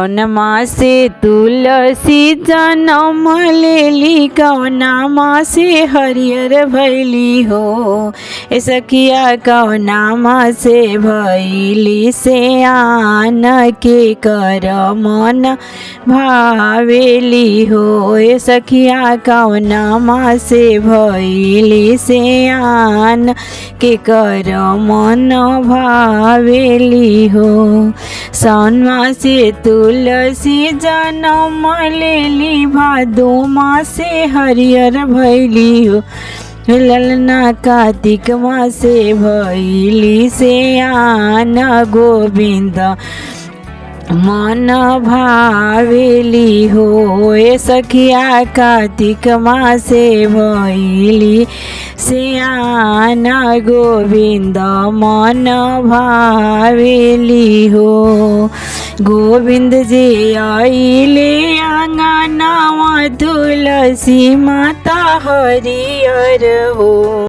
सोनमा से तुलसी जनम लेली कौनामा से हरियर भैली हो। ए सखिया कौनामा से भैली से आन के कर मन भावेली हो। ए सखिया कौनामा से भैली से आन के कर मन भावेली हो। सोनमा से तुलसी जनम लेली भादो माँ से हरियर भैली हो। ललना कार्तिक माँ से भैली से आन गोविंद मन भावेली हो। ए सखिया कार्तिक माँ से भैली से आन गोविंद मन भावेली हो। गोविंद जी आइले आंगनवा तुलसी माता हरियर हो।